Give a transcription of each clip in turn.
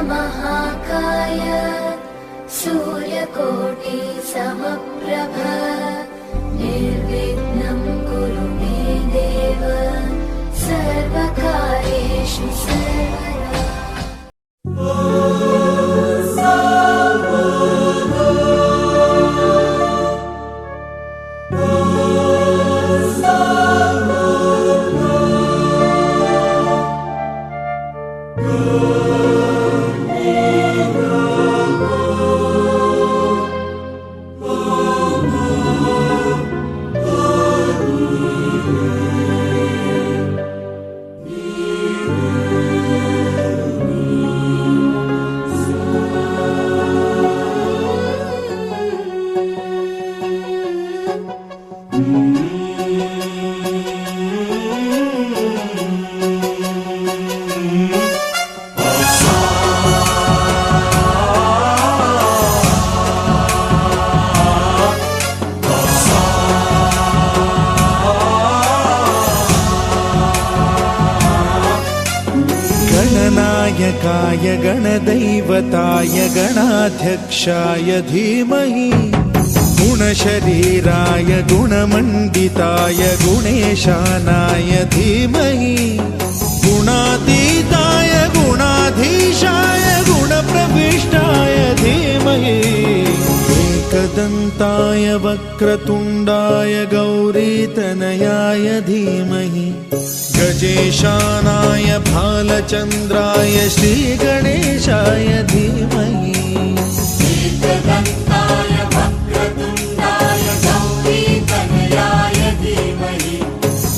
महाकाय सूर्यकोटि समप्रभ निर्विघ्नं कुरु मे देव सर्वकार्येषु सर्वदा। गणनायकाय गणदैवताय गणाध्यक्षाय धीमहि गुणशरीराय गुणमण्डिताय गुणेशानाय धीमहि गुणातीताय गुणाधीशाय गुणप्रविष्टाय धीमहि एकदन्ताय वक्रतुण्डाय गौरीतनयाय धीमहि गजेशानाय भालचन्द्राय श्रीगणेशाय धीमहि एकदन्ताय वक्रतुण्डाय गौरीतनयाय धीमहि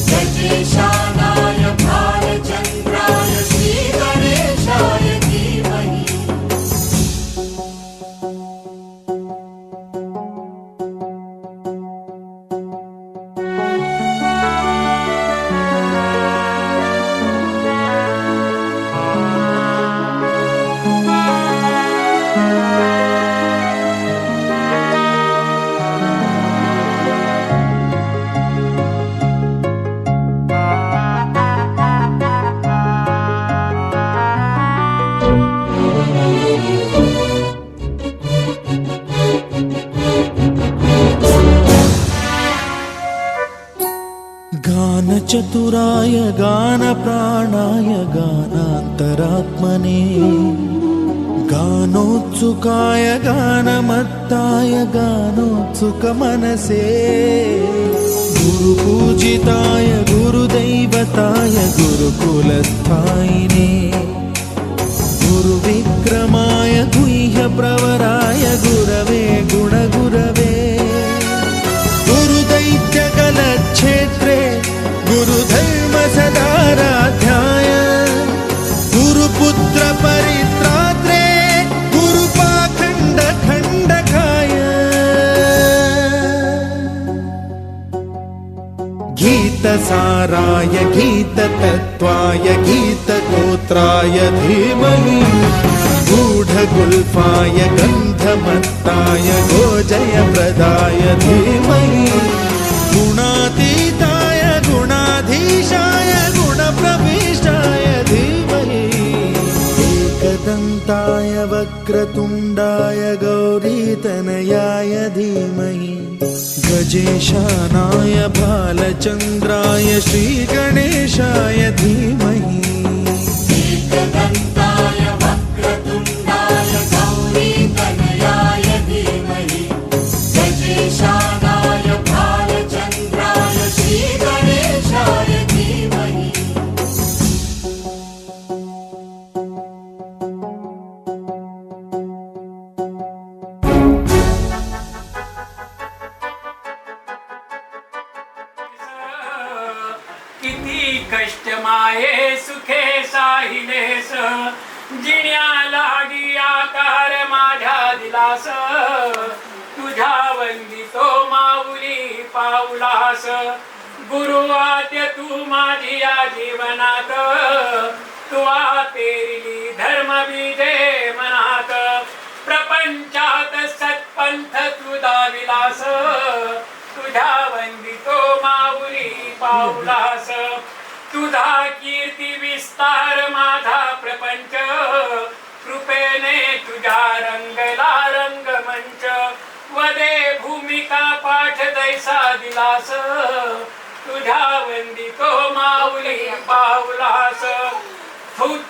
गजेशानाय भालचन्द्राय श्रीगणेशाय धीमहि। गानचतुराय गानप्राणाय गानान्तरात्मने गानोत्सुकाय गानमत्ताय गानोत्सुकमनसे गुरुपूजिताय गुरुदैवताय गुरुकुलस्थायिने गुरुविक्रमाय गुह्यप्रवराय गुरवे गुणगुरवे गुरुदैत्यकलक्षेत्रे गुरुधर्मसदाराध्याय गुरुपुत्रपरित्रात्रे गुरुपाखण्डखण्डकाय गीतसाराय गीततत्त्वाय गीतगोत्राय धीमहि गूढगुल्फाय गन्धमत्ताय गोजयप्रदाय धीमहि गुणातीताय गुणाधीशाय गुणप्रविष्टाय धीमहि एकदन्ताय वक्रतुण्डाय गौरीतनयाय धीमहि गजेशानाय भालचन्द्राय श्रीगणेशाय धीमहि एकदन्ताय वक्रतुण्डाय गौरीतनयाय धीमहि गजेशानाय भालचन्द्राय श्रीगणेशाय धीमहि। किती कष्ट माये सुखे साहिलेस जिण्या लागी आकार माझ्या दिलास तुझ्या वंदितो माऊली पाऊलास गुरुवाद्य तू माझी या जीवनात तू पेरली धर्म बीजे मनात प्रपंचात सत्पंथ तुझा विलास तुझ्या वंदितो माऊली पाऊलास तुझा कीर्ती विस्तार माझा प्रपंच कृपे दे भूमिका पाठ दैसा दिलास तुझ्या वंदितो माऊली पाऊलास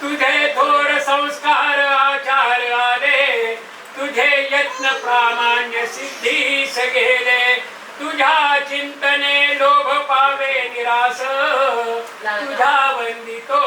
तुझे थोर संस्कार आचार आले तुझे यत्न प्रामाण्य सिद्धीस गेले तुझ्या चिंतने लोभ पावे निरास तुझ्या वंदितो